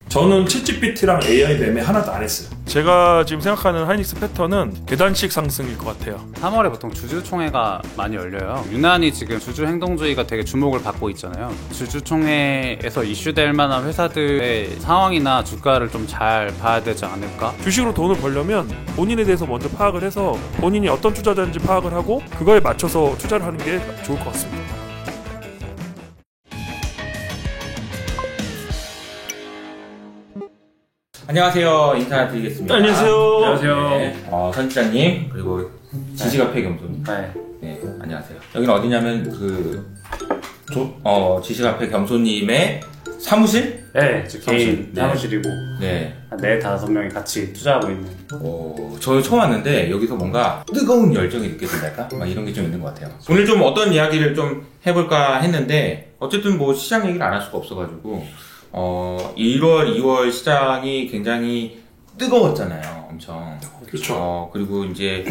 저는 챗GPT랑 AI 매매 하나도 안 했어요. 제가 지금 생각하는 하이닉스 패턴은 계단식 상승일 것 같아요. 3월에 보통 주주총회가 많이 열려요. 유난히 지금 주주 행동주의가 되게 주목을 받고 있잖아요. 주주총회에서 이슈될 만한 회사들의 상황이나 주가를 좀 잘 봐야 되지 않을까? 주식으로 돈을 벌려면 본인에 대해서 먼저 파악을 해서 본인이 어떤 투자자인지 파악을 하고 그거에 맞춰서 투자를 하는 게 좋을 것 같습니다. 안녕하세요. 인사드리겠습니다. 안녕하세요. 안녕하세요. 네, 선지자님 그리고 지식카페 겸손님. 네, 안녕하세요. 여기는 어디냐면 지식카페 겸손님의 사무실? 네, 저 개인 사무실이고 네. 한 4-5명이 같이 투자하고 있는. 저 처음 왔는데 여기서 뭔가 뜨거운 열정이 느껴진달까? 막 이런 게 좀 있는 것 같아요. 오늘 좀 어떤 이야기를 좀 해볼까 했는데 어쨌든 뭐 시장 얘기를 안 할 수가 없어가지고 1월, 2월 시장이 굉장히 뜨거웠잖아요. 엄청. 그렇죠. 그리고 이제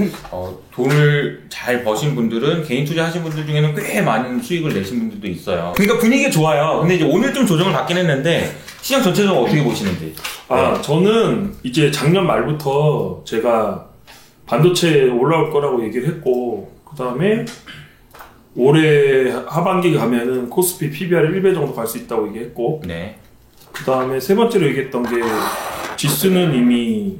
돈을 잘 버신 분들은 개인 투자하신 분들 중에는 꽤 많은 수익을 내신 분들도 있어요. 그러니까 분위기가 좋아요. 근데 이제 오늘 좀 조정을 받긴 했는데 시장 전체적으로 어떻게 보시는지. 저는 이제 작년 말부터 제가 반도체 올라올 거라고 얘기를 했고, 그 다음에 올해 하반기 가면은 코스피 PBR 1배 정도 갈 수 있다고 얘기했고, 네. 그 다음에 세 번째로 얘기했던 게 지수는 이미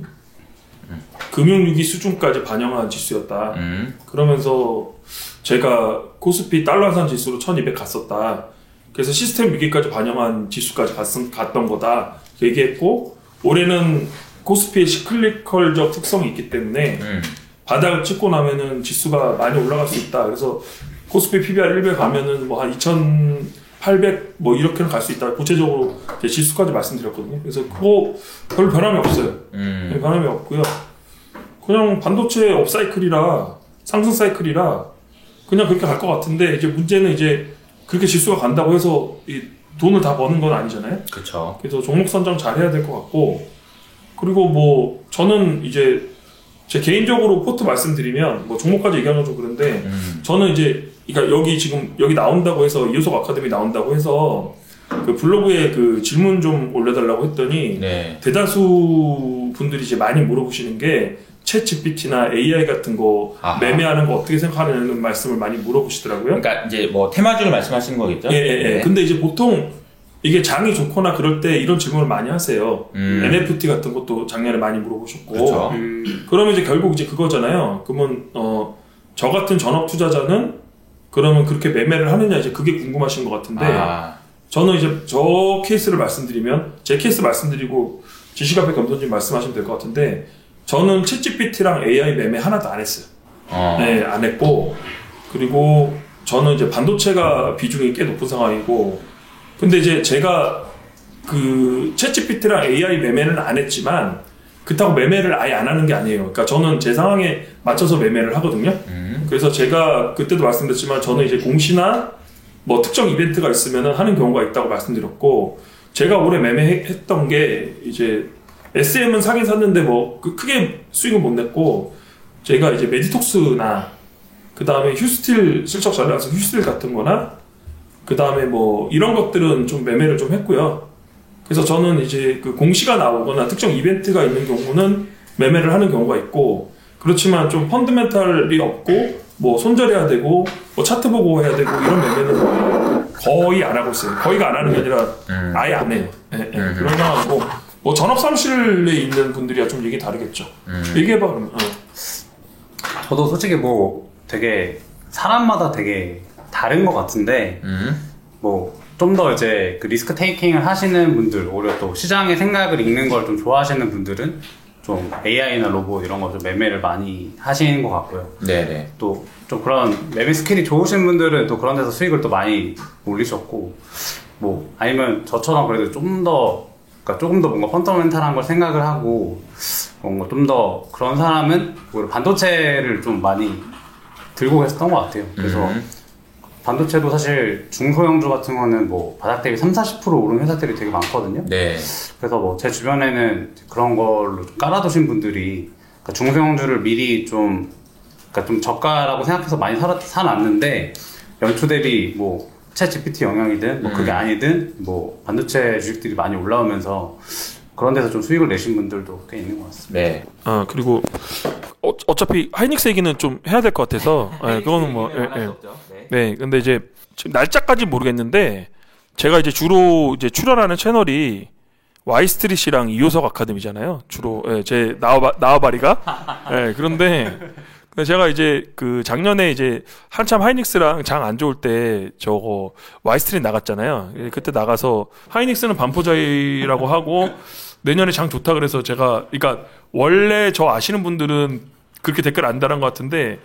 금융위기 수준까지 반영한 지수였다. 그러면서 제가 코스피 달러산 지수로 1200 갔었다. 그래서 시스템 위기까지 반영한 지수까지 갔던 거다 얘기했고, 올해는 코스피의 시클리컬적 특성이 있기 때문에 바닥을 찍고 나면은 지수가 많이 올라갈 수 있다. 그래서 코스피 PBR 1배 가면은 뭐 한 2800 뭐 이렇게는 갈 수 있다. 구체적으로 제 지수까지 말씀드렸거든요. 그래서 그거 별 변함이 없어요. 변함이 없고요. 그냥 반도체 업사이클이라 상승 사이클이라 그냥 그렇게 갈 것 같은데, 이제 문제는 이제 그렇게 지수가 간다고 해서 이 돈을 다 버는 건 아니잖아요. 그렇죠. 그래서 종목 선정 잘 해야 될 것 같고, 그리고 뭐 저는 이제 제 개인적으로 포트 말씀드리면 뭐 종목까지 얘기하는 건 좀 그런데 저는 이제 그러니까 여기 지금 여기 나온다고 해서 이효석 아카데미 나온다고 해서 그 블로그에 그 질문 좀 올려달라고 했더니 네. 대다수 분들이 이제 많이 물어보시는 게 챗 GPT나 AI 같은 거 매매하는 거 어떻게 생각하는 말씀을 많이 물어보시더라고요. 그러니까 이제 뭐 테마주를 말씀하시는 거겠죠? 예. 네. 근데 이제 보통 이게 장이 좋거나 그럴 때 이런 질문을 많이 하세요. NFT 같은 것도 작년에 많이 물어보셨고. 그렇죠. 그러면 이제 결국 이제 그거잖아요. 그러면 저 같은 전업 투자자는 그러면 그렇게 매매를 하느냐, 이제 그게 궁금하신 것 같은데, 저는 이제 저 케이스를 말씀드리면, 제 케이스 말씀드리고 지식카페 겸손님 말씀하시면 될 것 같은데, 저는 챗GPT랑 AI 매매 하나도 안 했어요. 네, 안 했고, 그리고 저는 이제 반도체가 비중이 꽤 높은 상황이고, 근데 이제 제가 그 챗GPT랑 AI 매매는 안 했지만 그렇다고 매매를 아예 안 하는 게 아니에요. 그러니까 저는 제 상황에 맞춰서 매매를 하거든요. 그래서 제가 그때도 말씀드렸지만 저는 이제 공시나 뭐 특정 이벤트가 있으면 하는 경우가 있다고 말씀드렸고, 제가 올해 매매했던 게 이제 SM은 사긴 샀는데 뭐 크게 수익은 못 냈고, 제가 이제 메디톡스나 그 다음에 휴스틸 실적 잘 나와서 휴스틸 같은 거나 그 다음에 뭐 이런 것들은 좀 매매를 좀 했고요. 그래서 저는 이제 그 공시가 나오거나 특정 이벤트가 있는 경우는 매매를 하는 경우가 있고, 그렇지만 좀 펀드멘탈이 없고 뭐 손절해야 되고 뭐 차트 보고 해야 되고 이런 매매는 거의 안 하고 있어요. 거의가 안 하는 게 아니라 아예 안 해요. 그런 상황이고, 뭐 전업 사무실에 있는 분들이야 좀 얘기 다르겠죠. 얘기해봐 그러면. 저도 솔직히 뭐 되게 사람마다 되게 다른 것 같은데, 뭐 좀 더 이제 그 리스크 테이킹을 하시는 분들, 오히려 또 시장의 생각을 읽는 걸 좀 좋아하시는 분들은 좀 AI나 로봇 이런 거 좀 매매를 많이 하시는 것 같고요. 네네. 또 좀 그런 매매 스킬이 좋으신 분들은 또 그런 데서 수익을 또 많이 올리셨고, 뭐 아니면 저처럼 그래도 조금 더 뭔가 펀더멘탈한 걸 생각을 하고 뭔가 좀 더 그런 사람은 오히려 반도체를 좀 많이 들고 계셨던 것 같아요. 그래서 반도체도 사실 중소형주 같은 거는 뭐 바닥 대비 30-40% 오른 회사들이 되게 많거든요. 네. 그래서 뭐 제 주변에는 그런 걸로 깔아두신 분들이, 그러니까 중소형주를 미리 좀 저가라고 생각해서 많이 사놨는데 연초 대비 뭐 챗 GPT 영향이든 뭐 그게 아니든 뭐 반도체 주식들이 많이 올라오면서 그런 데서 좀 수익을 내신 분들도 꽤 있는 것 같습니다. 네. 그리고 어차피 하이닉스 얘기는 좀 해야 될 것 같아서 그거는 뭐 네. 근데 이제 지금 날짜까지 모르겠는데 제가 이제 주로 이제 출연하는 채널이 와이스트릿이랑 이호석 아카데미잖아요. 주로 제 나와바리가 그런데 제가 이제 그 작년에 이제 한참 하이닉스랑 장 안 좋을 때 저거 와이스트릿 나갔잖아요. 그때 나가서 하이닉스는 반포자이라고 하고 내년에 장 좋다 그래서 제가 그러니까 원래 저 아시는 분들은 그렇게 댓글 안 달은 것 같은데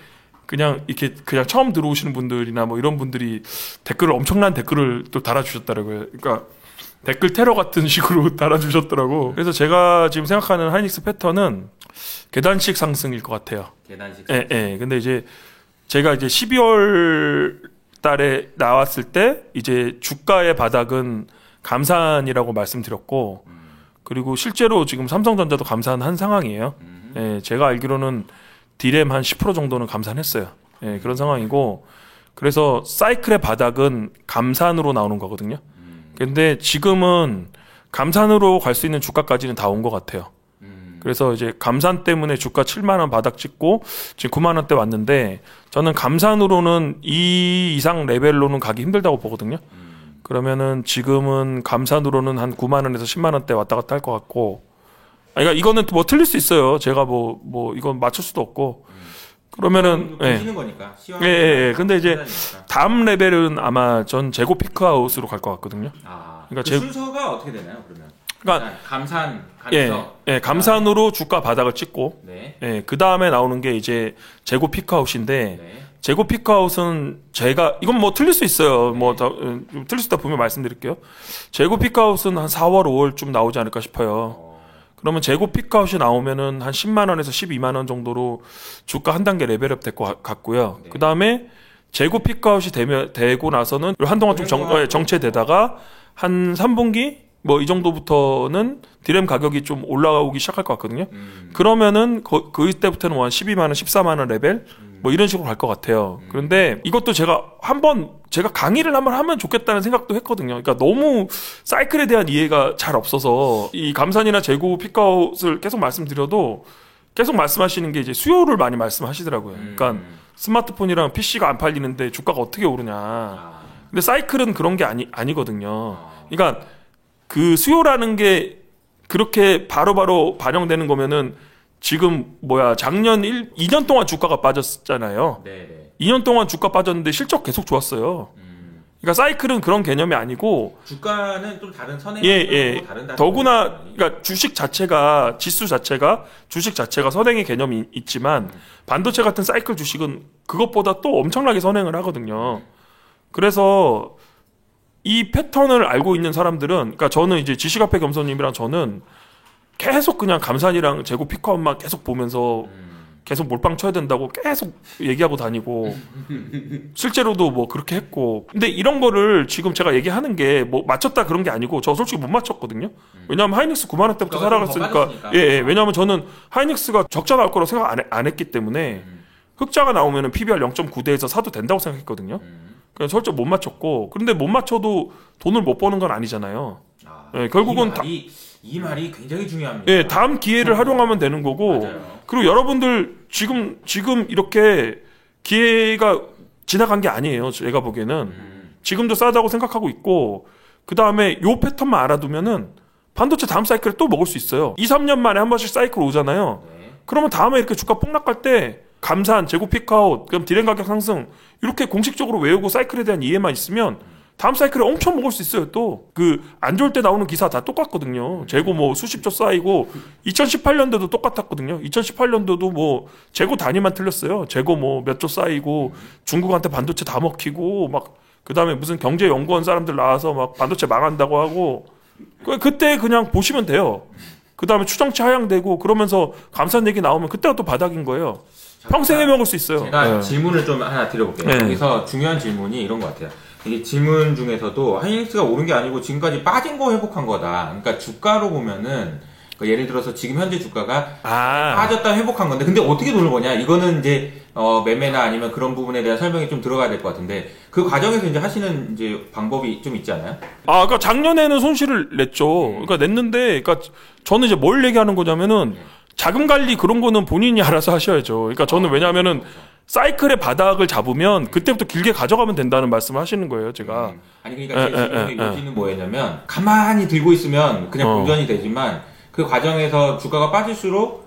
그냥 이렇게 그냥 처음 들어오시는 분들이나 뭐 이런 분들이 엄청난 댓글을 또 달아주셨더라고요. 그러니까 댓글 테러 같은 식으로 달아주셨더라고. 그래서 제가 지금 생각하는 하이닉스 패턴은 계단식 상승일 것 같아요. 계단식 상승. 근데 이제 제가 이제 12월 달에 나왔을 때 이제 주가의 바닥은 감산이라고 말씀드렸고 그리고 실제로 지금 삼성전자도 감산한 상황이에요. 제가 알기로는 D램 한 10% 정도는 감산했어요. 그런 상황이고 그래서 사이클의 바닥은 감산으로 나오는 거거든요. 근데 지금은 감산으로 갈 수 있는 주가까지는 다 온 것 같아요. 그래서 이제 감산 때문에 주가 7만 원 바닥 찍고 지금 9만 원대 왔는데 저는 감산으로는 이 이상 레벨로는 가기 힘들다고 보거든요. 그러면은 지금은 감산으로는 한 9만 원에서 10만 원대 왔다 갔다 할 것 같고 그러니까 이거는 뭐 틀릴 수 있어요. 제가 뭐 이건 맞출 수도 없고 그러면은 보시는 거니까. 근데 이제 다음 레벨은 아마 전 재고 피크아웃으로 갈 것 같거든요. 그러니까 그 순서가 어떻게 되나요? 그러면 그러니까 감산 감산으로 주가 바닥을 찍고 네. 그 다음에 나오는 게 이제 재고 피크아웃인데 재고 피크아웃은 제가 이건 뭐 틀릴 수 있어요. 뭐 틀릴 수 있다 보면 말씀드릴게요. 재고 피크아웃은 한 4월 5월쯤 나오지 않을까 싶어요. 그러면 재고 피크아웃이 나오면은 한 10만 원에서 12만 원 정도로 주가 한 단계 레벨업 될 것 같고요. 그 다음에 재고 피크아웃이 되고 나서는 한동안 좀 정체되다가 한 3분기 뭐 이 정도부터는 디램 가격이 좀 올라오기 시작할 것 같거든요. 그러면은 그때부터는 한 12만 원, 14만 원 레벨 뭐 이런 식으로 갈 것 같아요. 그런데 이것도 제가 강의를 한번 하면 좋겠다는 생각도 했거든요. 그러니까 너무 사이클에 대한 이해가 잘 없어서 이 감산이나 재고 피크아웃을 계속 말씀드려도 계속 말씀하시는 게 이제 수요를 많이 말씀하시더라고요. 그러니까 스마트폰이랑 PC가 안 팔리는데 주가가 어떻게 오르냐. 근데 사이클은 그런 게 아니거든요. 그러니까 그 수요라는 게 그렇게 바로바로 반영되는 거면은 지금 작년 2년 동안 주가가 빠졌잖아요. 네네. 2년 동안 주가 빠졌는데 실적 계속 좋았어요. 그러니까 사이클은 그런 개념이 아니고 주가는 좀 다른 선행이 다른 더구나 그러니까 주식 자체가 선행의 개념이 있지만 반도체 같은 사이클 주식은 그것보다 또 엄청나게 선행을 하거든요. 그래서 이 패턴을 알고 있는 사람들은 그러니까 저는 이제 지식 앞에 겸손님이랑 저는 계속 그냥 감산이랑 재고 피크아웃만 계속 보면서 계속 몰빵 쳐야 된다고 계속 얘기하고 다니고 실제로도 뭐 그렇게 했고 근데 이런 거를 지금 제가 얘기하는 게 뭐 맞췄다 그런 게 아니고 저 솔직히 못 맞췄거든요. 왜냐하면 하이닉스 9만 원대부터 살아갔으니까 왜냐하면 저는 하이닉스가 적자 나올 거라고 생각 안 했기 때문에 흑자가 나오면은 PBR 0.9대에서 사도 된다고 생각했거든요. 그래서 솔직히 못 맞췄고 그런데 못 맞춰도 돈을 못 버는 건 아니잖아요. 결국은 이 말이 굉장히 중요합니다. 다음 기회를 활용하면 되는 거고 맞아요. 그리고 여러분들 지금 이렇게 기회가 지나간 게 아니에요. 제가 보기에는 지금도 싸다고 생각하고 있고 그 다음에 요 패턴만 알아두면은 반도체 다음 사이클을 또 먹을 수 있어요. 2, 3년 만에 한 번씩 사이클 오잖아요. 그러면 다음에 이렇게 주가 폭락할 때 감산, 재고 피크아웃, 그럼 디램 가격 상승 이렇게 공식적으로 외우고 사이클에 대한 이해만 있으면 다음 사이클에 엄청 먹을 수 있어요. 또 그 안 좋을 때 나오는 기사 다 똑같거든요. 재고 뭐 수십조 쌓이고 2018년도도 똑같았거든요. 2018년도도 뭐 재고 단위만 틀렸어요. 재고 뭐 몇 조 쌓이고 중국한테 반도체 다 먹히고 막 그다음에 무슨 경제연구원 사람들 나와서 막 반도체 망한다고 하고 그때 그냥 보시면 돼요. 그다음에 추정치 하향되고 그러면서 감산 얘기 나오면 그때가 또 바닥인 거예요. 평생에 먹을 수 있어요. 제가 질문을 좀 하나 드려볼게요. 여기서 중요한 질문이 이런 것 같아요. 이게 질문 중에서도 하이닉스가 오른 게 아니고 지금까지 빠진 거 회복한 거다. 그러니까 주가로 보면은 예를 들어서 지금 현재 주가가 빠졌다 회복한 건데 근데 어떻게 돈을 버냐? 이거는 이제 매매나 아니면 그런 부분에 대한 설명이 좀 들어가야 될 것 같은데 그 과정에서 이제 하시는 이제 방법이 좀 있지 않아요? 그러니까 작년에는 손실을 냈죠. 그러니까 냈는데, 그러니까 저는 이제 뭘 얘기하는 거냐면은 자금 관리 그런 거는 본인이 알아서 하셔야죠. 그러니까 저는 왜냐하면은 사이클의 바닥을 잡으면 그때부터 길게 가져가면 된다는 말씀을 하시는 거예요, 제가. 아니 그러니까 제 요지는 뭐였냐면 가만히 들고 있으면 그냥 본전이 되지만 그 과정에서 주가가 빠질수록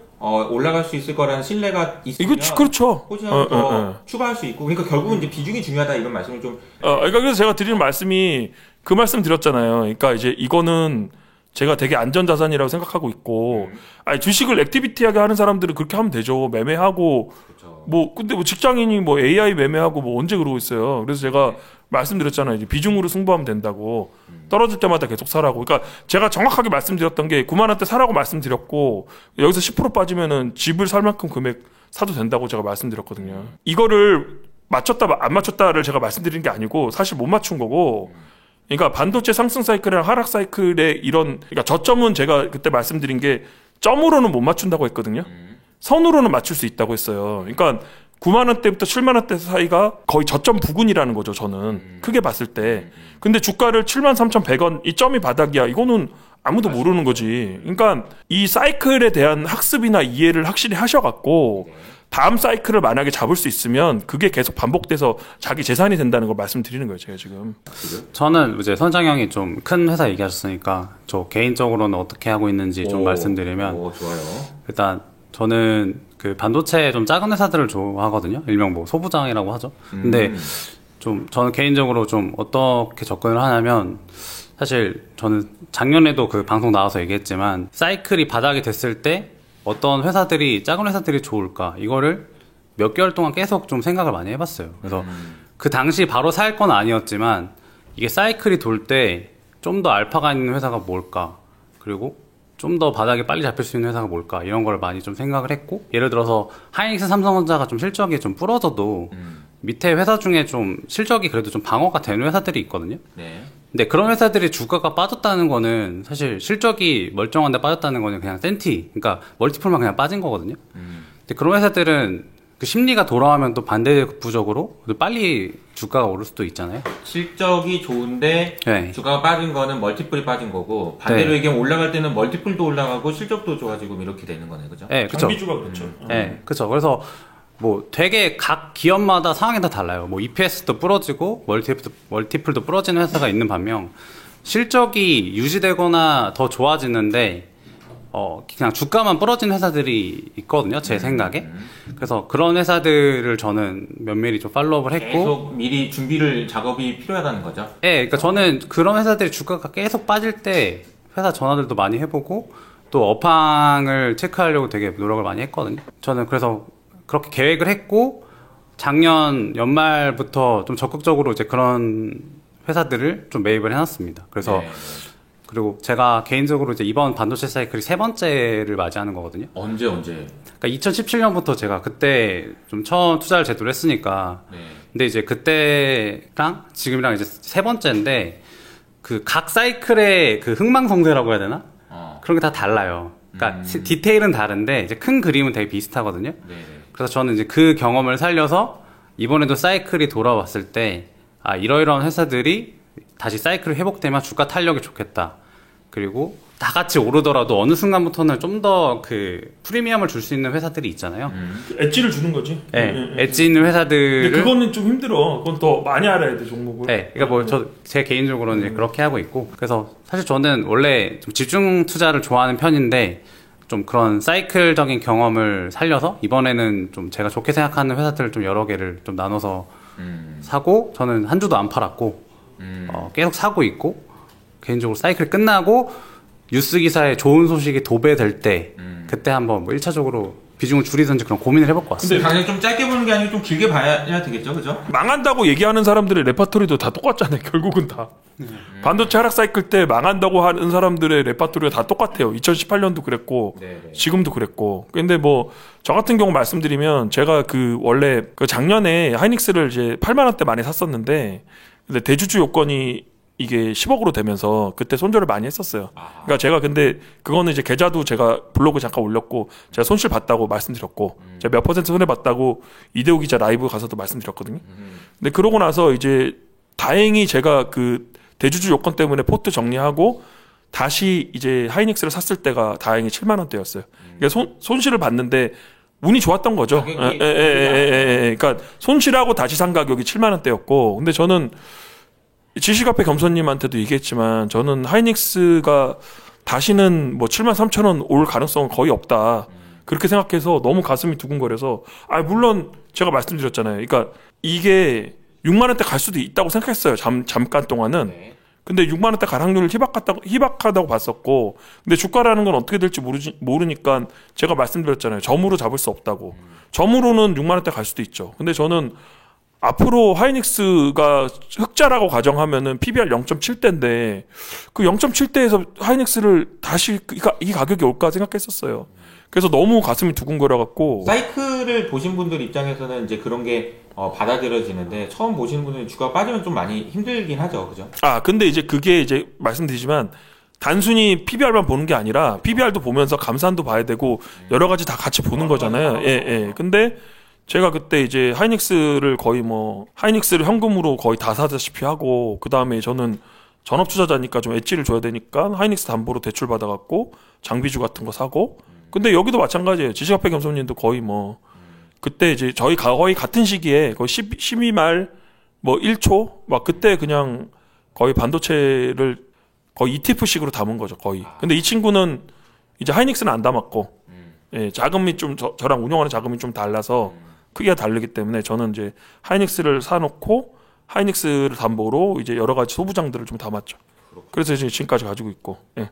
올라갈 수 있을 거라는 신뢰가 있으면 이거 그렇죠. 포지션을 더 추가할 수 있고 그러니까 결국은 이제 비중이 중요하다 이런 말씀을 좀 그러니까 그래서 제가 드리는 말씀이 그 말씀 드렸잖아요. 그러니까 이제 이거는 제가 되게 안전자산이라고 생각하고 있고 아니 주식을 액티비티하게 하는 사람들은 그렇게 하면 되죠. 매매하고 그렇죠. 근데 직장인이 AI 매매하고 언제 그러고 있어요. 그래서 제가 말씀드렸잖아요. 이제 비중으로 승부하면 된다고. 떨어질 때마다 계속 사라고. 그러니까 제가 정확하게 말씀드렸던 게 9만 원대 사라고 말씀드렸고 여기서 10% 빠지면은 집을 살 만큼 금액 사도 된다고 제가 말씀드렸거든요. 이거를 맞췄다 안 맞췄다를 제가 말씀드린 게 아니고 사실 못 맞춘 거고. 그러니까 반도체 상승 사이클이랑 하락 사이클의 그러니까 저점은 제가 그때 말씀드린 게 점으로는 못 맞춘다고 했거든요. 선으로는 맞출 수 있다고 했어요. 그러니까 9만 원대부터 7만 원대 사이가 거의 저점 부근이라는 거죠, 저는. 크게 봤을 때. 근데 주가를 7만 3,100원, 이 점이 바닥이야. 이거는 아무도 모르는 거지. 그러니까 이 사이클에 대한 학습이나 이해를 확실히 하셔갖고 다음 사이클을 만약에 잡을 수 있으면 그게 계속 반복돼서 자기 재산이 된다는 걸 말씀드리는 거예요, 제가 지금. 저는 이제 선장형이 좀 큰 회사 얘기하셨으니까 저 개인적으로는 어떻게 하고 있는지 좀 말씀드리면 좋아요. 일단 저는 그 반도체 좀 작은 회사들을 좋아하거든요. 일명 뭐 소부장이라고 하죠. 근데 좀 저는 개인적으로 좀 어떻게 접근을 하냐면 사실 저는 작년에도 그 방송 나와서 얘기했지만 사이클이 바닥이 됐을 때 어떤 회사들이 작은 회사들이 좋을까 이거를 몇 개월 동안 계속 좀 생각을 많이 해봤어요. 그래서 그 당시 바로 살 건 아니었지만 이게 사이클이 돌 때 좀 더 알파가 있는 회사가 뭘까 그리고 좀 더 바닥에 빨리 잡힐 수 있는 회사가 뭘까 이런 걸 많이 좀 생각을 했고 예를 들어서 하이닉스 삼성전자가 좀 실적이 좀 부러져도 밑에 회사 중에 좀 실적이 그래도 좀 방어가 되는 회사들이 있거든요. 네. 근데 그런 회사들이 주가가 빠졌다는 거는 사실 실적이 멀쩡한데 빠졌다는 거는 그냥 센티 그러니까 멀티플만 그냥 빠진 거거든요. 근데 그런 회사들은 그 심리가 돌아오면 또 반대부적으로 빨리 주가가 오를 수도 있잖아요. 실적이 좋은데 네. 주가가 빠진 거는 멀티플이 빠진 거고 반대로 네. 얘기하면 올라갈 때는 멀티플도 올라가고 실적도 좋아지고 이렇게 되는 거네, 그죠? 네, 그렇죠. 장비주가 그렇죠. 네, 그렇죠. 그래서 뭐 되게 각 기업마다 상황이 다 달라요. 뭐 EPS도 부러지고 멀티플도 부러지는 회사가 있는 반면 실적이 유지되거나 더 좋아지는데 그냥 주가만 부러진 회사들이 있거든요, 제 생각에. 그래서 그런 회사들을 저는 면밀히 좀 팔로우업을 했고. 계속 미리 작업이 필요하다는 거죠? 네, 그러니까 저는 그런 회사들이 주가가 계속 빠질 때 회사 전화들도 많이 해보고 또 업황을 체크하려고 되게 노력을 많이 했거든요. 저는 그래서 그렇게 계획을 했고 작년 연말부터 좀 적극적으로 이제 그런 회사들을 좀 매입을 해놨습니다. 그래서 네. 그리고 제가 개인적으로 이제 이번 반도체 사이클이 세 번째를 맞이하는 거거든요. 언제? 그러니까 2017년부터 제가 그때 좀 처음 투자를 제대로 했으니까. 네. 근데 이제 그때랑 지금이랑 이제 세 번째인데 그 각 사이클의 그 흥망성쇠라고 해야 되나? 그런 게 다 달라요. 그러니까 디테일은 다른데 이제 큰 그림은 되게 비슷하거든요. 네. 그래서 저는 이제 그 경험을 살려서 이번에도 사이클이 돌아왔을 때 이러이러한 회사들이 다시 사이클이 회복되면 주가 탄력이 좋겠다. 그리고 다 같이 오르더라도 어느 순간부터는 좀 더 그 프리미엄을 줄 수 있는 회사들이 있잖아요. 엣지를 주는 거지. 네, 엣지 있는 회사들을. 근데 그거는 좀 힘들어. 그건 더 많이 알아야 돼, 종목을. 네, 그러니까 뭐 제 개인적으로는 이제 그렇게 하고 있고. 그래서 사실 저는 원래 좀 집중 투자를 좋아하는 편인데 좀 그런 사이클적인 경험을 살려서 이번에는 좀 제가 좋게 생각하는 회사들을 좀 여러 개를 좀 나눠서 사고 저는 한 주도 안 팔았고 계속 사고 있고 개인적으로 사이클 끝나고 뉴스 기사에 좋은 소식이 도배될 때 그때 한번 뭐 1차적으로 비중을 줄이든지 그런 고민을 해볼 것 같습니다. 근데 당연히 좀 짧게 보는 게 아니고 좀 길게 봐야 되겠죠, 그죠? 망한다고 얘기하는 사람들의 레파토리도 다 똑같잖아요. 결국은 다. 반도체 하락 사이클 때 망한다고 하는 사람들의 레파토리가 다 똑같아요. 2018년도 그랬고 네네. 지금도 그랬고. 근데 뭐 저 같은 경우 말씀드리면 제가 그 원래 그 작년에 하이닉스를 이제 8만 원대 많이 샀었는데 근데 대주주 요건이 이게 10억으로 되면서 그때 손절을 많이 했었어요. 그러니까 제가 근데 그거는 이제 계좌도 제가 블로그 잠깐 올렸고 제가 손실 봤다고 말씀드렸고 제가 몇 % 손해 봤다고 이대호 기자 라이브 가서도 말씀드렸거든요. 근데 그러고 나서 이제 다행히 제가 그 대주주 요건 때문에 포트 정리하고 다시 이제 하이닉스를 샀을 때가 다행히 7만 원대였어요. 그러니까 손실을 봤는데 운이 좋았던 거죠. 그러니까 손실하고 다시 산 가격이 7만 원대였고, 근데 저는 지시카페 겸손님한테도 얘기했지만 저는 하이닉스가 다시는 뭐 7만 3천 원 올 가능성은 거의 없다. 그렇게 생각해서 너무 가슴이 두근거려서 물론 제가 말씀드렸잖아요. 그러니까 이게 6만 원대 갈 수도 있다고 생각했어요. 잠깐 동안은. 근데 6만 원대 갈 확률을 희박하다고 봤었고, 근데 주가라는 건 어떻게 될지 모르니까 제가 말씀드렸잖아요. 점으로 잡을 수 없다고. 점으로는 6만 원대 갈 수도 있죠. 근데 저는 앞으로 하이닉스가 흑자라고 가정하면은 PBR 0.7대인데 그 0.7대에서 하이닉스를 다시 이 가격이 올까 생각했었어요. 그래서 너무 가슴이 두근거려갖고. 사이클을 보신 분들 입장에서는 이제 그런 게 받아들여지는데 처음 보시는 분들은 주가 빠지면 좀 많이 힘들긴 하죠, 그죠? 근데 이제 그게 이제 말씀드리지만 단순히 PBR만 보는 게 아니라 PBR도 보면서 감산도 봐야 되고 여러 가지 다 같이 보는 거잖아요. 예. 근데 제가 그때 이제 하이닉스를 하이닉스를 현금으로 거의 다 사다시피 하고, 그 다음에 저는 전업 투자자니까 좀 엣지를 줘야 되니까 하이닉스 담보로 대출 받아갖고 장비주 같은 거 사고, 근데 여기도 마찬가지예요. 지시카페 겸손님도 거의 그때 이제 저희 거의 같은 시기에 거의 12말 1초 막 그때 그냥 거의 반도체를 거의 ETF식으로 담은 거죠, 거의. 근데 이 친구는 이제 하이닉스는 안 담았고, 예, 자금이 좀 저랑 운영하는 자금이 좀 달라서 크기가 다르기 때문에 저는 이제 하이닉스를 사놓고 하이닉스를 담보로 이제 여러 가지 소부장들을 좀 담았죠. 그래서 이제 지금까지 가지고 있고. 예.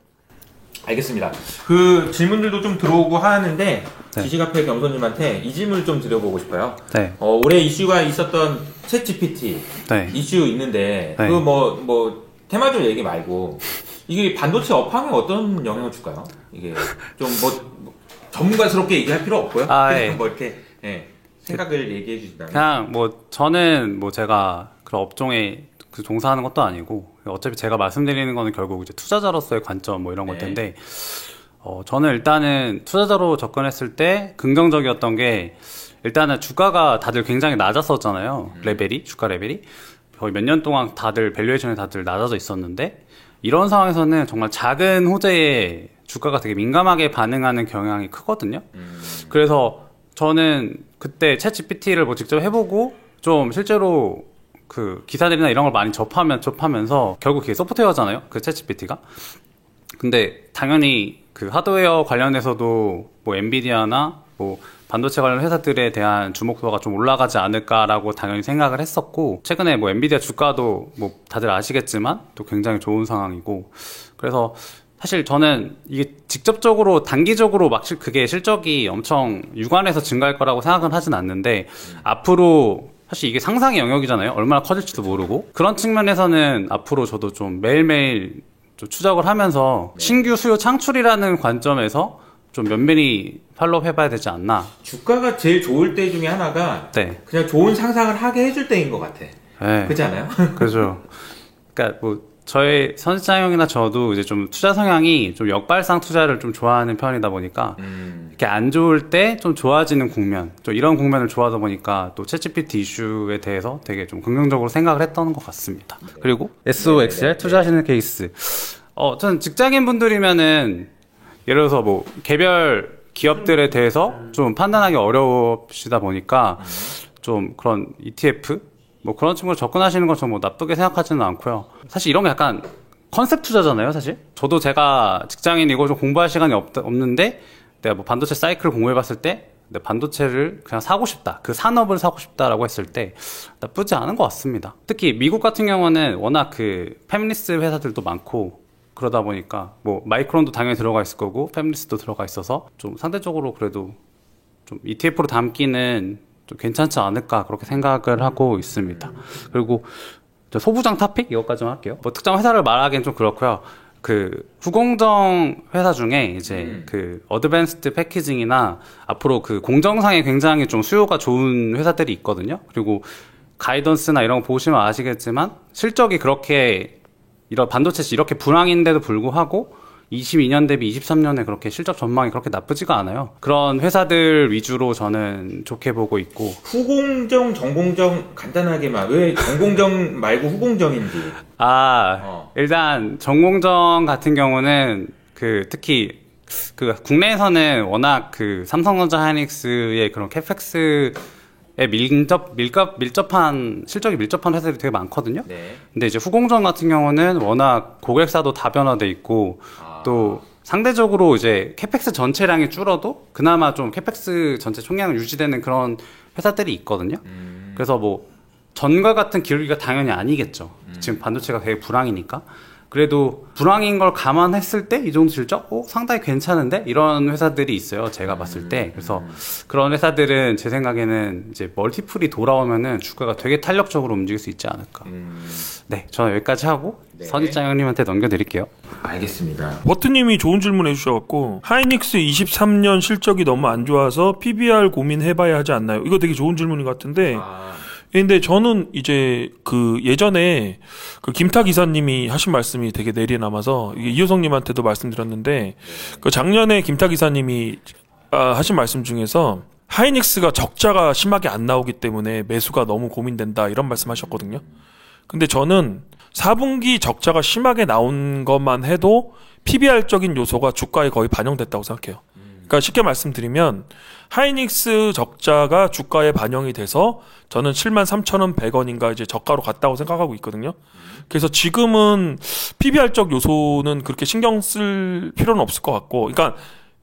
알겠습니다. 그 질문들도 좀 들어오고 하는데 지시카페 겸손님한테 이 질문을 좀 드려보고 싶어요. 올해 이슈가 있었던 챗 GPT 이슈 있는데 그 테마적 얘기 말고 이게 반도체 업황에 어떤 영향을 줄까요? 이게 좀 전문가스럽게 얘기할 필요 없고요. 이렇게 생각을 얘기해 주신다면. 그냥 저는 제가 그런 업종에 종사하는 것도 아니고 어차피 제가 말씀드리는 거는 결국 이제 투자자로서의 관점 이런 걸 텐데, 저는 일단은 투자자로 접근했을 때 긍정적이었던 게, 일단은 주가가 다들 굉장히 낮았었잖아요. 주가 레벨이 거의 몇 년 동안 다들 밸류에이션이 다들 낮아져 있었는데, 이런 상황에서는 정말 작은 호재에 주가가 되게 민감하게 반응하는 경향이 크거든요. 그래서 저는 그때 챗 GPT를 직접 해보고 좀 실제로 그 기사들이나 이런 걸 많이 접하면서 결국 그게 소프트웨어잖아요, 그 챗 GPT가. 근데 당연히 그 하드웨어 관련해서도 엔비디아나 반도체 관련 회사들에 대한 주목도가 좀 올라가지 않을까라고 당연히 생각을 했었고, 최근에 엔비디아 주가도 다들 아시겠지만 또 굉장히 좋은 상황이고, 그래서 사실 저는 이게 직접적으로 단기적으로 그게 실적이 엄청 유관해서 증가할 거라고 생각은 하진 않는데, 앞으로 사실 이게 상상의 영역이잖아요. 얼마나 커질지도 모르고. 그런 측면에서는 앞으로 저도 좀 매일매일 좀 추적을 하면서 신규 수요 창출이라는 관점에서 좀 면밀히 팔로우 해봐야 되지 않나. 주가가 제일 좋을 때 중에 하나가 그냥 좋은 상상을 하게 해줄 때인 것 같아. 그렇지 않아요? 그렇죠. 그러니까 저의 선시장 형이나 저도 이제 좀 투자 성향이 좀 역발상 투자를 좀 좋아하는 편이다 보니까 이렇게 안 좋을 때 좀 좋아지는 국면, 좀 이런 국면을 좋아하다 보니까 또 챗GPT 이슈에 대해서 되게 좀 긍정적으로 생각을 했던 것 같습니다. 그리고 SOXR 투자하시는 케이스. 저는 직장인 분들이면은 예를 들어서 개별 기업들에 대해서 좀 판단하기 어려우시다 보니까 좀 그런 ETF 그런 친구로 접근하시는 건 좀 나쁘게 생각하지는 않고요. 사실 이런 게 약간 컨셉 투자잖아요, 사실. 저도 제가 직장인이고 좀 공부할 시간이 없는데 내가 반도체 사이클을 공부해봤을 때 내 반도체를 그냥 사고 싶다, 그 산업을 사고 싶다라고 했을 때 나쁘지 않은 것 같습니다. 특히 미국 같은 경우는 워낙 그 패밀리스 회사들도 많고 그러다 보니까 마이크론도 당연히 들어가 있을 거고 패밀리스도 들어가 있어서 좀 상대적으로 그래도 좀 ETF로 담기는 좀 괜찮지 않을까 그렇게 생각을 하고 있습니다. 그리고 소부장 토픽 이것까지만 할게요. 특정 회사를 말하기엔 좀 그렇고요. 그 후공정 회사 중에 이제 그 어드밴스드 패키징이나 앞으로 그 공정상에 굉장히 좀 수요가 좋은 회사들이 있거든요. 그리고 가이던스나 이런 거 보시면 아시겠지만 실적이 그렇게 이런 반도체 이렇게 불황인데도 불구하고 22년 대비 23년에 그렇게 실적 전망이 그렇게 나쁘지가 않아요. 그런 회사들 위주로 저는 좋게 보고 있고. 후공정, 전공정 간단하게만 왜 전공정 말고 후공정인지. 일단 전공정 같은 경우는 특히 국내에서는 워낙 삼성전자 하이닉스의 그런 캐펙스에 밀접한 실적이 밀접한 회사들이 되게 많거든요. 네. 근데 이제 후공정 같은 경우는 워낙 고객사도 다변화돼 있고 또 상대적으로 이제 캐펙스 전체량이 줄어도 그나마 좀 캐펙스 전체 총량은 유지되는 그런 회사들이 있거든요. 그래서 뭐 전과 같은 기울기가 당연히 아니겠죠. 지금 반도체가 되게 불황이니까. 그래도 불황인 걸 감안했을 때 이 정도 실적? 상당히 괜찮은데? 이런 회사들이 있어요. 제가 봤을 때. 그래서 그런 회사들은 제 생각에는 이제 멀티플이 돌아오면은 주가가 되게 탄력적으로 움직일 수 있지 않을까. 네, 저는 여기까지 하고 선입장 형님한테 넘겨드릴게요. 알겠습니다. 버트님이 좋은 질문 해주셔갖고 하이닉스 23년 실적이 너무 안 좋아서 PBR 고민해봐야 하지 않나요? 이거 되게 좋은 질문인 것 같은데 근데 저는 이제 예전에 김타 기사님이 하신 말씀이 되게 내리에 남아서 이효성님한테도 말씀드렸는데 작년에 김타 기사님이 하신 말씀 중에서 하이닉스가 적자가 심하게 안 나오기 때문에 매수가 너무 고민된다 이런 말씀하셨거든요. 근데 저는 4분기 적자가 심하게 나온 것만 해도 PBR적인 요소가 주가에 거의 반영됐다고 생각해요. 그러니까 쉽게 말씀드리면 하이닉스 적자가 주가에 반영이 돼서 저는 73,100원인가 이제 저가로 갔다고 생각하고 있거든요. 그래서 지금은 PBR적 요소는 그렇게 신경 쓸 필요는 없을 것 같고, 그러니까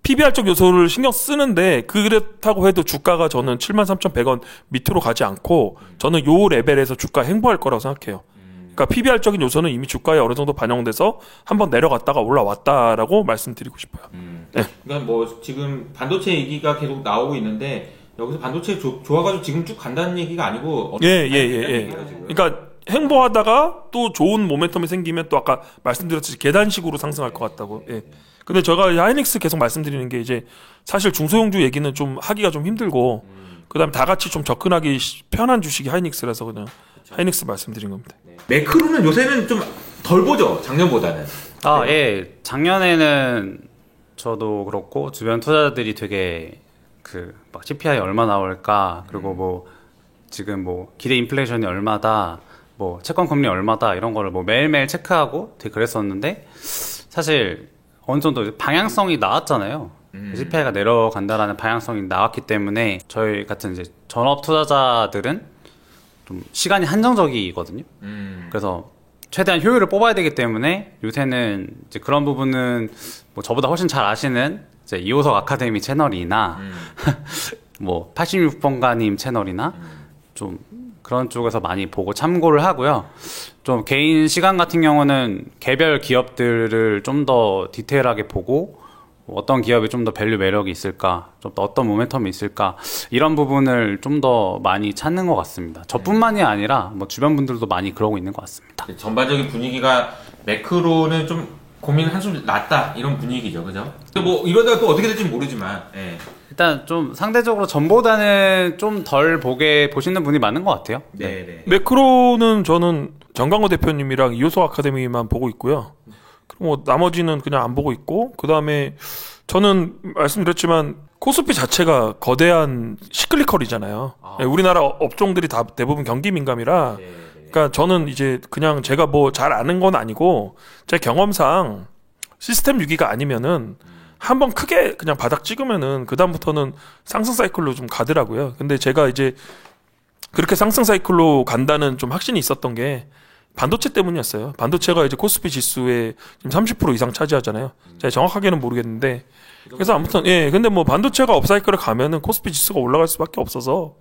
PBR적 요소를 신경 쓰는데 그렇다고 해도 주가가 저는 73,100원 밑으로 가지 않고 저는 요 레벨에서 주가 행보할 거라고 생각해요. 그러니까 PBR적인 요소는 이미 주가에 어느 정도 반영돼서 한번 내려갔다가 올라왔다라고 말씀드리고 싶어요. 네. 그러니까 뭐 지금 반도체 얘기가 계속 나오고 있는데 여기서 반도체 좋아가지고 지금 쭉 간다는 얘기가 아니고 그러니까 행보하다가 또 좋은 모멘텀이 생기면 또 아까 말씀드렸듯이 계단식으로 상승할 것 같다고. 예. 근데 제가 하이닉스 계속 말씀드리는 게 이제 사실 중소형주 얘기는 좀 하기가 좀 힘들고 그다음에 다 같이 좀 접근하기 편한 주식이 하이닉스라서 그냥 하이닉스 말씀드린 겁니다. 매크로는 요새는 좀 덜 보죠, 작년보다는. 예. 작년에는 저도 그렇고 주변 투자자들이 되게 막 CPI 얼마 나올까, 그리고 뭐 지금 뭐 기대 인플레이션이 얼마다, 뭐 채권 금리 얼마다 이런 거를 뭐 매일매일 체크하고 되게 그랬었는데 사실 어느 정도 방향성이 나왔잖아요. CPI가 내려간다라는 방향성이 나왔기 때문에 저희 같은 이제 전업 투자자들은 좀 시간이 한정적이거든요. 그래서 최대한 효율을 뽑아야 되기 때문에 요새는 이제 그런 부분은 뭐 저보다 훨씬 잘 아시는 이제 이호석 아카데미 채널이나 뭐 86번가님 채널이나 좀 그런 쪽에서 많이 보고 참고를 하고요. 좀 개인 시간 같은 경우는 개별 기업들을 좀 더 디테일하게 보고 어떤 기업이 좀 더 밸류 매력이 있을까, 좀 더 어떤 모멘텀이 있을까, 이런 부분을 좀 더 많이 찾는 것 같습니다. 저뿐만이 아니라 뭐 주변 분들도 많이 그러고 있는 것 같습니다. 전반적인 분위기가 매크로는 좀 고민 한숨 났다 이런 분위기죠, 그죠? 뭐 이러다가 또 어떻게 될지 모르지만 일단 좀 상대적으로 전보다는 좀 덜 보시는 분이 많은 것 같아요. 네. 매크로는 저는 정광호 대표님이랑 이호석 아카데미만 보고 있고요. 뭐 나머지는 그냥 안 보고 있고, 그 다음에 저는 말씀드렸지만 코스피 자체가 거대한 시클리컬이잖아요. 우리나라 업종들이 다 대부분 경기 민감이라, 그러니까 저는 이제 그냥 제가 뭐 잘 아는 건 아니고 제 경험상 시스템 위기가 아니면은 한번 크게 그냥 바닥 찍으면은 그 다음부터는 상승 사이클로 좀 가더라고요. 근데 제가 이제 그렇게 상승 사이클로 간다는 좀 확신이 있었던 게 반도체 때문이었어요. 반도체가 이제 코스피 지수의 지금 30% 이상 차지하잖아요. 제가 정확하게는 모르겠는데, 그래서 아무튼 근데 뭐 반도체가 업사이클을 가면은 코스피 지수가 올라갈 수밖에 없어서,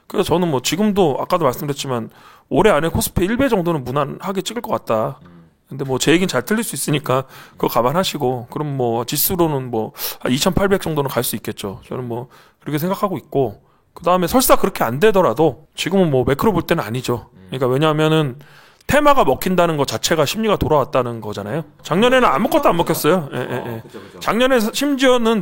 그래서 저는 뭐 지금도 아까도 말씀드렸지만 올해 안에 코스피 1배 정도는 무난하게 찍을 것 같다. 근데 뭐 제 얘기는 잘 틀릴 수 있으니까 그거 감안하시고, 그럼 뭐 지수로는 뭐 2,800 정도는 갈 수 있겠죠. 저는 뭐 그렇게 생각하고 있고, 그 다음에 설사 그렇게 안 되더라도 지금은 뭐 매크로 볼 때는 아니죠. 그러니까 왜냐하면은 테마가 먹힌다는 것 자체가 심리가 돌아왔다는 거잖아요. 작년에는 아무것도 안 먹혔어요. 그쵸. 작년에 심지어는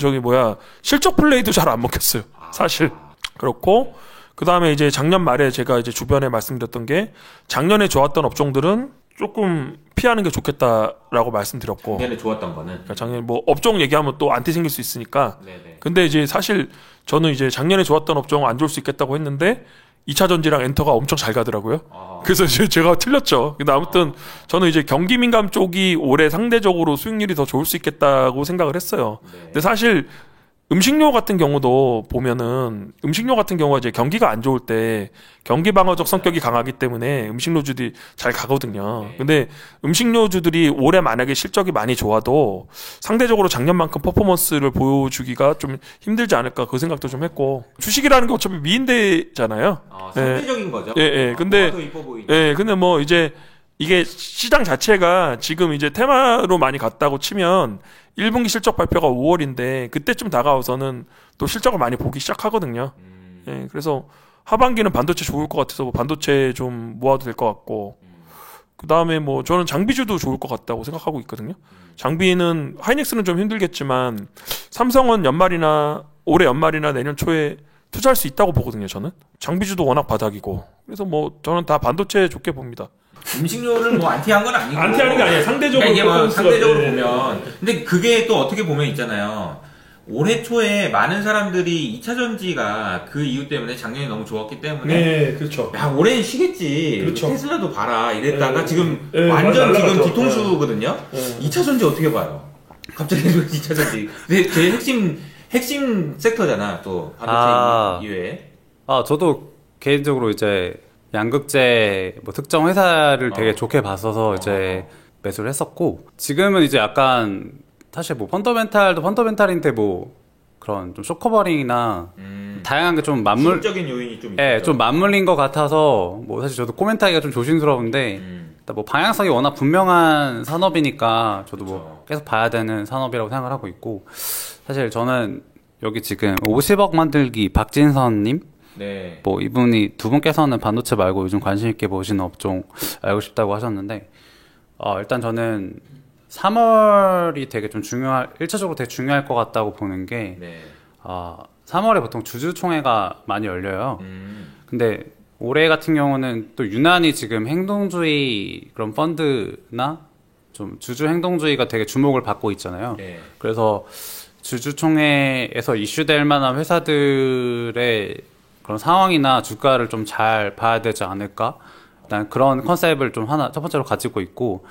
실적 플레이도 잘 안 먹혔어요. 사실. 그렇고, 그 다음에 이제 작년 말에 제가 이제 주변에 말씀드렸던 게 작년에 좋았던 업종들은 조금 피하는 게 좋겠다라고 말씀드렸고. 작년에 좋았던 거는. 그러니까 작년에 뭐 업종 얘기하면 또 안티 생길 수 있으니까. 네네. 근데 이제 사실 저는 이제 작년에 좋았던 업종은 안 좋을 수 있겠다고 했는데 2차 전지랑 엔터가 엄청 잘 가더라고요. 그래서 이제 제가 틀렸죠. 근데 아무튼 저는 이제 경기 민감 쪽이 올해 상대적으로 수익률이 더 좋을 수 있겠다고 생각을 했어요. 근데 사실 음식료 같은 경우도 보면은 음식료 같은 경우가 이제 경기가 안 좋을 때 경기 방어적 성격이 강하기 때문에 음식료주들이 잘 가거든요. 근데 음식료주들이 올해 만약에 실적이 많이 좋아도 상대적으로 작년만큼 퍼포먼스를 보여주기가 좀 힘들지 않을까 그 생각도 좀 했고 주식이라는 게 어차피 미인대잖아요. 상대적인 거죠. 예. 근데 더 이뻐 보이니까. 예. 근데 뭐 이제 이게 시장 자체가 지금 이제 테마로 많이 갔다고 치면 1분기 실적 발표가 5월인데 그때쯤 다가와서는 또 실적을 많이 보기 시작하거든요. 예, 그래서 하반기는 반도체 좋을 것 같아서 뭐 반도체 좀 모아도 될 것 같고 그 다음에 뭐 저는 장비주도 좋을 것 같다고 생각하고 있거든요. 장비는 하이닉스는 좀 힘들겠지만 삼성은 올해 연말이나 내년 초에 투자할 수 있다고 보거든요. 저는 장비주도 워낙 바닥이고 그래서 뭐 저는 다 반도체 좋게 봅니다. 음식료를 뭐 안티한 건 아니고 안티하는 게 아니에요. 상대적으로 그러니까 이게 뭐 상대적으로 네. 보면 근데 그게 또 어떻게 보면 있잖아요. 올해 초에 많은 사람들이 2차 전지가 그 이유 때문에 작년에 너무 좋았기 때문에 네, 그렇죠. 야 올해는 쉬겠지. 그렇죠. 테슬라도 봐라 이랬다가 네. 지금 네, 완전 지금 날라갔죠. 뒤통수거든요. 네. 2차 전지 어떻게 봐요? 갑자기 2차 전지. 근데 제일 핵심 섹터잖아. 또 반도체 이외에. 저도 개인적으로 이제 양극재 뭐 특정 회사를 되게 좋게 봤어서 이제 매수를 했었고 지금은 이제 약간 사실 뭐 펀더멘탈도 펀더멘탈인데 뭐 그런 좀 쇼커버링이나 다양한 게 좀 기술적인 요인이 좀 예, 있죠. 좀 맞물린 것 같아서 뭐 사실 저도 코멘트하기가 좀 조심스러운데 일단 뭐 방향성이 워낙 분명한 산업이니까 저도 뭐 계속 봐야 되는 산업이라고 생각을 하고 있고 사실 저는 여기 지금 50억 만들기 박진선님 네. 뭐 이분이 두 분께서는 반도체 말고 요즘 관심 있게 보시는 업종 알고 싶다고 하셨는데 일단 저는 3월이 되게 좀 1차적으로 되게 중요할 것 같다고 보는 게 3월에 보통 주주총회가 많이 열려요. 근데 올해 같은 경우는 또 유난히 지금 행동주의 그런 펀드나 좀 주주 행동주의가 되게 주목을 받고 있잖아요. 네. 그래서 주주총회에서 이슈될 만한 회사들의 그런 상황이나 주가를 좀 잘 봐야 되지 않을까? 일단 그런 컨셉을 좀 첫 번째로 가지고 있고,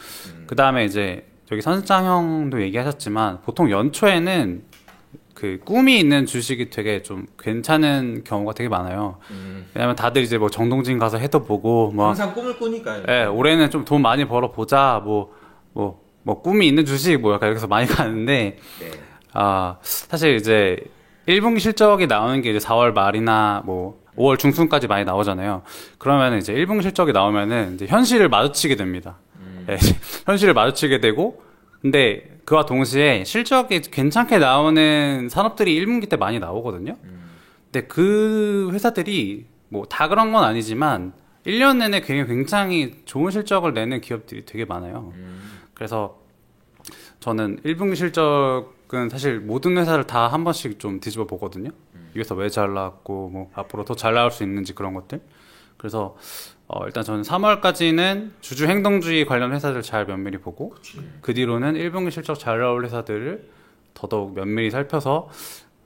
그 다음에 이제 여기 선장 형도 얘기하셨지만 보통 연초에는 그 꿈이 있는 주식이 되게 좀 괜찮은 경우가 되게 많아요. 왜냐면 다들 이제 뭐 정동진 가서 해도 보고 뭐 항상 꿈을 꾸니까요. 예, 올해는 좀 돈 많이 벌어 보자. 뭐 꿈이 있는 주식 뭐 약간 여기서 많이 가는데 네. 사실 이제 1분기 실적이 나오는 게 이제 4월 말이나 뭐 5월 중순까지 많이 나오잖아요. 그러면 이제 1분기 실적이 나오면은 이제 현실을 마주치게 됩니다. 네, 현실을 마주치게 되고, 근데 그와 동시에 실적이 괜찮게 나오는 산업들이 1분기 때 많이 나오거든요. 근데 그 회사들이 뭐 다 그런 건 아니지만 1년 내내 굉장히 좋은 실적을 내는 기업들이 되게 많아요. 그래서 저는 1분기 실적은 사실 모든 회사를 다 한 번씩 좀 뒤집어 보거든요. 이게서 왜 잘 나왔고 뭐 앞으로 더 잘 나올 수 있는지 그런 것들. 그래서 일단 저는 3월까지는 주주 행동주의 관련 회사들 잘 면밀히 보고 그 뒤로는 1분기 실적 잘 나올 회사들을 더더욱 면밀히 살펴서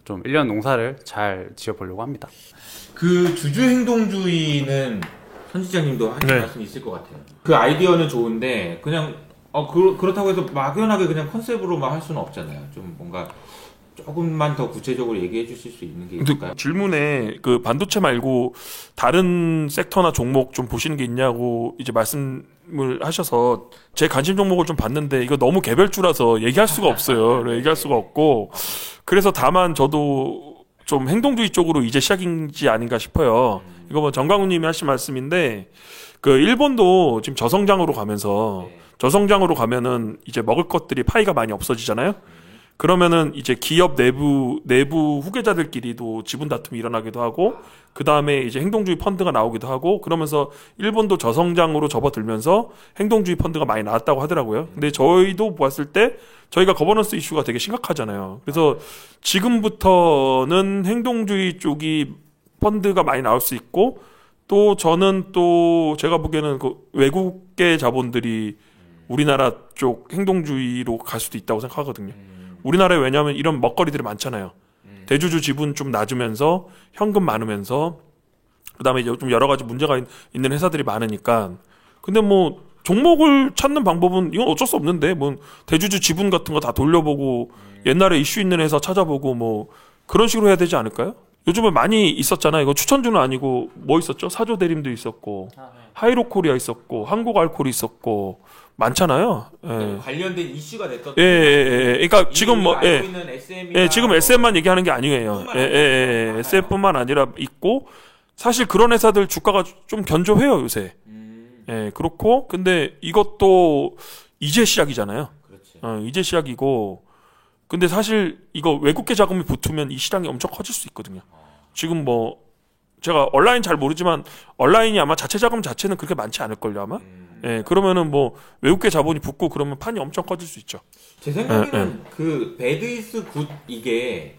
좀 1년 농사를 잘 지어보려고 합니다. 그 주주 행동주의는 선 시장님도 하실 네. 말씀이 있을 것 같아요. 그 아이디어는 좋은데 그냥 그렇다고 해서 막연하게 그냥 컨셉으로만 할 수는 없잖아요. 좀 뭔가 조금만 더 구체적으로 얘기해 주실 수 있는 게 있을까요? 질문에 그 반도체 말고 다른 섹터나 종목 좀 보시는 게 있냐고 이제 말씀을 하셔서 제 관심 종목을 좀 봤는데 이거 너무 개별주라서 얘기할 수가 없어요. 얘기할 수가 없고 그래서 다만 저도 좀 행동주의 쪽으로 이제 시작인지 아닌가 싶어요. 이거 뭐 정강훈님이 하신 말씀인데 그 일본도 지금 저성장으로 가면서 저성장으로 가면은 이제 먹을 것들이 파이가 많이 없어지잖아요. 그러면은 이제 기업 내부 후계자들끼리도 지분 다툼이 일어나기도 하고 그 다음에 이제 행동주의 펀드가 나오기도 하고 그러면서 일본도 저성장으로 접어들면서 행동주의 펀드가 많이 나왔다고 하더라고요. 근데 저희도 봤을 때 저희가 거버넌스 이슈가 되게 심각하잖아요. 그래서 지금부터는 행동주의 쪽이 펀드가 많이 나올 수 있고 또 저는 또 제가 보기에는 그 외국계 자본들이 우리나라 쪽 행동주의로 갈 수도 있다고 생각하거든요. 우리나라에 왜냐하면 이런 먹거리들이 많잖아요. 대주주 지분 좀 낮으면서 현금 많으면서 그다음에 이제 좀 여러 가지 문제가 있는 회사들이 많으니까. 근데 뭐 종목을 찾는 방법은 이건 어쩔 수 없는데 뭐 대주주 지분 같은 거 다 돌려보고 옛날에 이슈 있는 회사 찾아보고 뭐 그런 식으로 해야 되지 않을까요? 요즘에 많이 있었잖아요. 이거 추천주는 아니고 뭐 있었죠? 사조 대림도 있었고 하이로코리아 있었고 한국알콜이 있었고 많잖아요. 예. 관련된 이슈가 됐던. 그러니까 지금 뭐 지금 SM만 얘기하는 게 아니에요. SM뿐만 아니라 있고 사실 그런 회사들 주가가 좀 견조해요 요새. 그렇고 근데 이것도 이제 시작이잖아요. 이제 시작이고 근데 사실 이거 외국계 자금이 붙으면 이 시장이 엄청 커질 수 있거든요. 지금 뭐 제가 온라인 잘 모르지만 온라인이 아마 자체 자금 자체는 그렇게 많지 않을걸요 아마. 그러면은 뭐 외국계 자본이 붙고 그러면 판이 엄청 커질 수 있죠. 제 생각에는 그 배드 이즈 굿 이게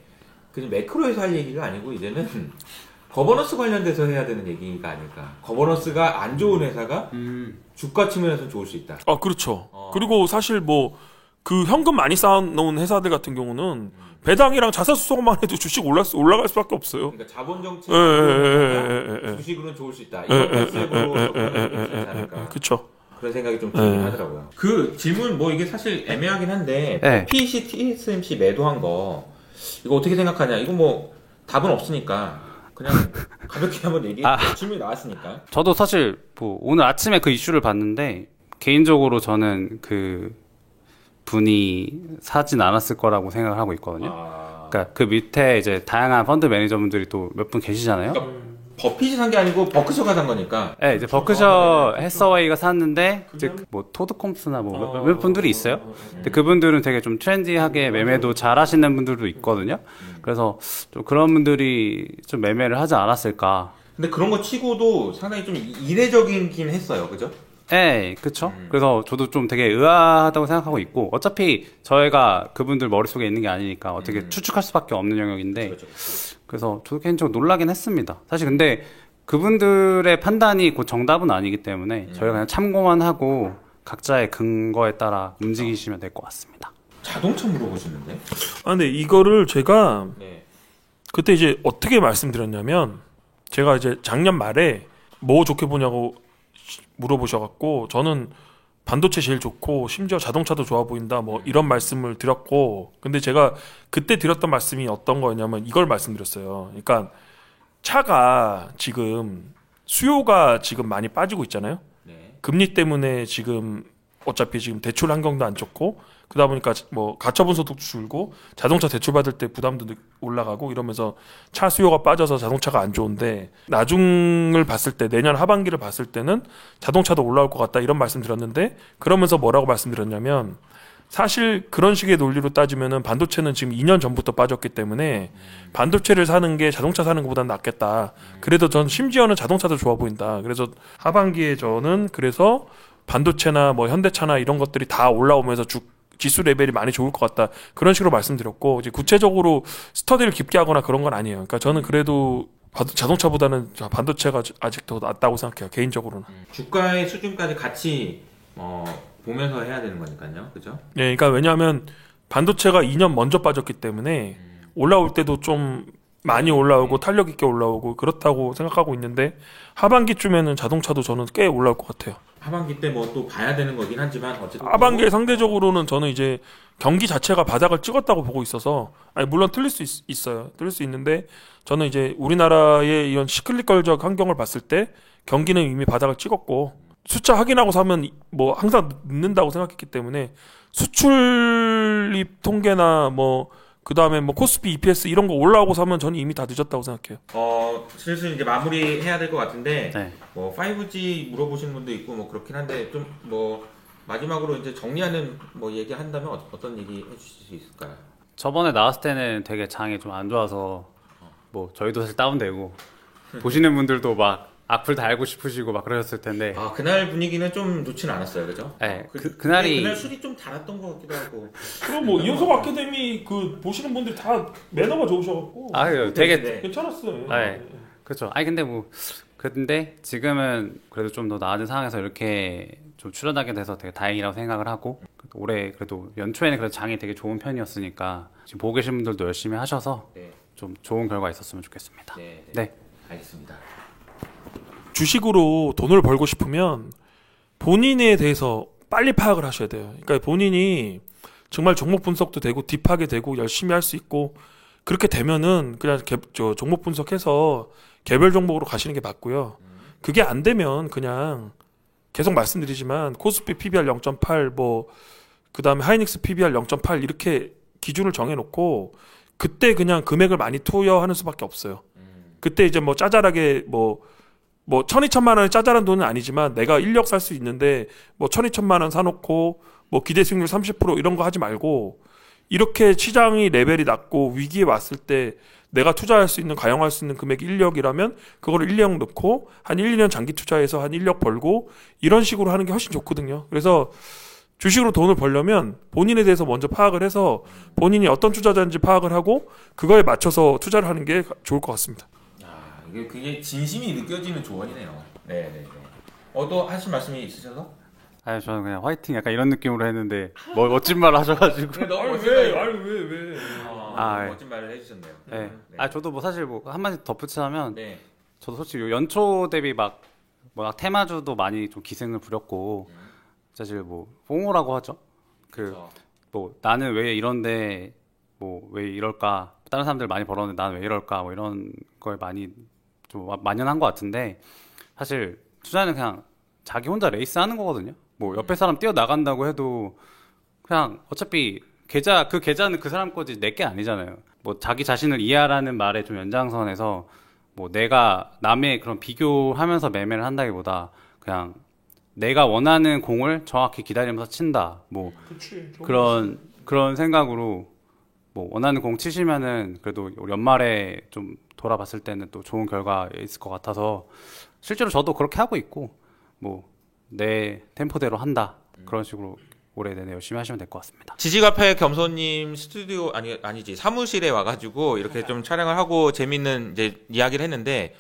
그냥 매크로에서 할 얘기가 아니고 이제는 거버넌스 관련돼서 해야 되는 얘기가 아닐까. 거버넌스가 안 좋은 회사가 주가 측면에서는 좋을 수 있다. 아 그렇죠. 그리고 사실 뭐 그 현금 많이 쌓아놓은 회사들 같은 경우는 배당이랑 자사 수송만 해도 주식 올라갈 수밖에 없어요. 그러니까 자본 정책 주식으로는 좋을 수 있다. 이런 컨셉으로 그렇죠. 그런 생각이 좀 들긴 하더라고요. 그 질문 뭐 이게 사실 애매하긴 한데 PEC, TSMC 매도한 거 이거 어떻게 생각하냐? 이거 뭐 답은 없으니까 그냥 가볍게 한번 얘기해. 질문이 나왔으니까. 저도 사실 뭐 오늘 아침에 그 이슈를 봤는데 개인적으로 저는 그 분이 사진 않았을 거라고 생각을 하고 있거든요. 그러니까 그 밑에 이제 다양한 펀드 매니저분들이 또 몇 분 계시잖아요. 그러니까 버핏이 산 게 아니고 버크셔가 산 거니까. 네, 이제 버크셔 해서웨이가 샀는데 이제 뭐 토드 콤스나 뭐 몇 분들이 있어요. 근데 그분들은 되게 좀 트렌디하게 매매도 잘 하시는 분들도 있거든요. 그래서 좀 그런 분들이 좀 매매를 하지 않았을까. 근데 그런 거 치고도 상당히 좀 이례적이긴 했어요, 그죠? 네, 그쵸. 그래서 저도 좀 되게 의아하다고 생각하고 있고, 어차피 저희가 그분들 머릿속에 있는 게 아니니까 어떻게 추측할 수밖에 없는 영역인데, 그렇죠. 그래서 저도 개인적으로 놀라긴 했습니다. 사실 근데 그분들의 판단이 곧 정답은 아니기 때문에 저희가 그냥 참고만 하고 각자의 근거에 따라 움직이시면 될 것 같습니다. 자동차 물어보시는데? 근데 이거를 제가 그때 이제 어떻게 말씀드렸냐면, 제가 이제 작년 말에 뭐 좋게 보냐고 물어보셔갖고 저는 반도체 제일 좋고 심지어 자동차도 좋아 보인다 뭐 이런 말씀을 드렸고, 근데 제가 그때 드렸던 말씀이 어떤 거였냐면 이걸 말씀드렸어요. 그러니까 차가 지금 수요가 지금 많이 빠지고 있잖아요. 금리 때문에 지금 어차피 지금 대출 환경도 안 좋고 그러다 보니까 뭐 가처분 소득도 줄고 자동차 대출 받을 때 부담도 올라가고 이러면서 차 수요가 빠져서 자동차가 안 좋은데, 나중을 봤을 때 내년 하반기를 봤을 때는 자동차도 올라올 것 같다 이런 말씀 드렸는데, 그러면서 뭐라고 말씀드렸냐면 사실 그런 식의 논리로 따지면은 반도체는 지금 2년 전부터 빠졌기 때문에 반도체를 사는 게 자동차 사는 것보다는 낫겠다. 그래도 전 심지어는 자동차도 좋아 보인다. 그래서 하반기에 저는 그래서 반도체나 뭐 현대차나 이런 것들이 다 올라오면서 지수 레벨이 많이 좋을 것 같다. 그런 식으로 말씀드렸고, 이제 구체적으로 스터디를 깊게 하거나 그런 건 아니에요. 그러니까 저는 그래도 자동차보다는 반도체가 아직 더 낫다고 생각해요. 개인적으로는. 주가의 수준까지 같이 보면서 해야 되는 거니까요. 그죠? 네, 그러니까 왜냐하면 반도체가 2년 먼저 빠졌기 때문에 올라올 때도 좀 많이 올라오고 탄력 있게 올라오고 그렇다고 생각하고 있는데, 하반기쯤에는 자동차도 저는 꽤 올라올 것 같아요. 하반기 때 뭐 또 봐야 되는 거긴 하지만 어쨌든 하반기에 상대적으로는 저는 이제 경기 자체가 바닥을 찍었다고 보고 있어서, 아니 물론 틀릴 수 있어요. 틀릴 수 있는데 저는 이제 우리나라의 이런 시클리컬적 환경을 봤을 때 경기는 이미 바닥을 찍었고, 숫자 확인하고 사면 뭐 항상 늦는다고 생각했기 때문에 수출입 통계나 뭐 그다음에 뭐 코스피 EPS 이런 거 올라오고 사면 저는 이미 다 늦었다고 생각해요. 슬슬 이제 마무리해야 될 것 같은데, 뭐 5G 물어보시는 분도 있고 뭐 그렇긴 한데, 좀 뭐 마지막으로 이제 정리하는 뭐 얘기한다면 어떤 얘기 해주실 수 있을까요? 저번에 나왔을 때는 되게 장이 좀 안 좋아서 뭐 저희도 사실 다운되고 보시는 분들도 막 악플 달고 싶으시고 막 그러셨을 텐데, 그날 분위기는 좀 좋지는 않았어요, 그죠? 네, 그날 술이 좀 달았던 것 같기도 하고. 그럼 뭐 이현석 아카데미 그 보시는 분들이 다 매너가 좋으셔갖고 되게 괜찮았어요. 네, 그렇죠. 아니 근데 뭐 근데 지금은 그래도 좀 더 나아진 상황에서 이렇게 좀 출연하게 돼서 되게 다행이라고 생각을 하고, 올해 그래도 연초에는 그래도 장이 되게 좋은 편이었으니까 지금 보고 계신 분들도 열심히 하셔서 네. 좀 좋은 결과 있었으면 좋겠습니다. 네. 네. 알겠습니다. 주식으로 돈을 벌고 싶으면 본인에 대해서 빨리 파악을 하셔야 돼요. 그러니까 본인이 정말 종목 분석도 되고 딥하게 되고 열심히 할 수 있고 그렇게 되면은 그냥 종목 분석해서 개별 종목으로 가시는 게 맞고요. 그게 안 되면 그냥 계속 말씀드리지만 코스피 PBR 0.8 뭐 그다음에 하이닉스 PBR 0.8 이렇게 기준을 정해놓고 그때 그냥 금액을 많이 투여하는 수밖에 없어요. 그때 이제 뭐 짜잘하게 뭐 1,2천만 원의 짜잘한 돈은 아니지만 내가 인력 살 수 있는데 뭐 1,2천만 원 사놓고 뭐 기대 수익률 30% 이런 거 하지 말고 이렇게 시장이 레벨이 낮고 위기에 왔을 때 내가 투자할 수 있는 가용할 수 있는 금액이 1억이라면 그거를 1억 넣고 한 1, 2년 장기 투자해서 한 1억 벌고 이런 식으로 하는 게 훨씬 좋거든요. 그래서 주식으로 돈을 벌려면 본인에 대해서 먼저 파악을 해서 본인이 어떤 투자자인지 파악을 하고 그거에 맞춰서 투자를 하는 게 좋을 것 같습니다. 이게 굉장히 진심이 느껴지는 조언이네요. 네네네. 또 하실 말씀이 있으셔서? 아니 저는 그냥 화이팅 약간 이런 느낌으로 했는데 뭐 멋진 말 하셔가지고. 너무 멋진 말. 왜? 멋진 말을 해주셨네요. 네. 네. 아 저도 뭐 사실 뭐 한마디 덧붙이자면 네. 저도 솔직히 연초 대비 막 테마주도 많이 좀 기승을 부렸고 사실 뭐 포모라고 하죠. 그렇죠. 뭐 나는 왜 이런데 뭐 왜 이럴까? 다른 사람들 많이 벌었는데 나는 왜 이럴까? 뭐 이런 걸 많이 좀 만연한 것 같은데 사실 투자는 그냥 자기 혼자 레이스 하는 거거든요. 뭐 옆에 사람 뛰어 나간다고 해도 그냥 어차피 그 계좌는 그 사람 거지 내 게 아니잖아요. 뭐 자기 자신을 이해하라는 말의 좀 연장선에서 뭐 내가 남의 그런 비교하면서 매매를 한다기보다 그냥 내가 원하는 공을 정확히 기다리면서 친다. 뭐 그치, 그런 생각으로 뭐 원하는 공 치시면은 그래도 연말에 좀 돌아봤을 때는 또 좋은 결과 있을 것 같아서 실제로 저도 그렇게 하고 있고 뭐 내 템포대로 한다. 그런 식으로 올해 내내 열심히 하시면 될 것 같습니다. 지지카페 겸손님 스튜디오 아니지 사무실에 와가지고 이렇게 좀 촬영을 하고 재밌는 이제 이야기를 했는데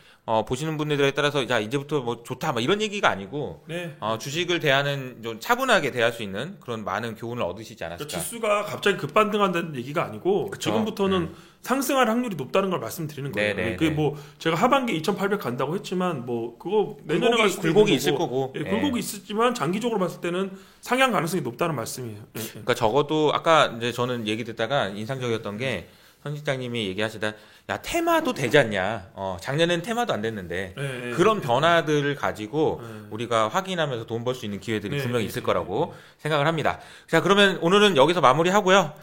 보시는 분들에 따라서 자 이제부터 뭐 좋다 막 이런 얘기가 아니고 네. 주식을 대하는 좀 차분하게 대할 수 있는 그런 많은 교훈을 얻으시지 않았을까. 지수가 갑자기 급반등한다는 얘기가 아니고 그쵸. 지금부터는 상승할 확률이 높다는 걸 말씀드리는 거예요. 네네. 그 뭐 제가 하반기 2,800 간다고 했지만 뭐 그거 내년에 갈 수도 굴곡이 있는 있을 거고. 거고. 예, 굴곡이 있었지만 장기적으로 봤을 때는 상향 가능성이 높다는 말씀이에요. 예. 그러니까 적어도 아까 이제 저는 얘기 듣다가 인상적이었던 게 선 실장님이 얘기하시다 야 테마도 되지 않냐. 작년엔 테마도 안 됐는데 그런 변화들을 가지고 우리가 확인하면서 돈 벌 수 있는 기회들이 분명히 있을 거라고 생각을 합니다. 자 그러면 오늘은 여기서 마무리하고요.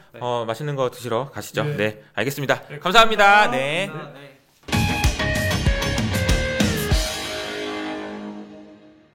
맛있는 거 드시러 가시죠. 네, 알겠습니다. 감사합니다. 네.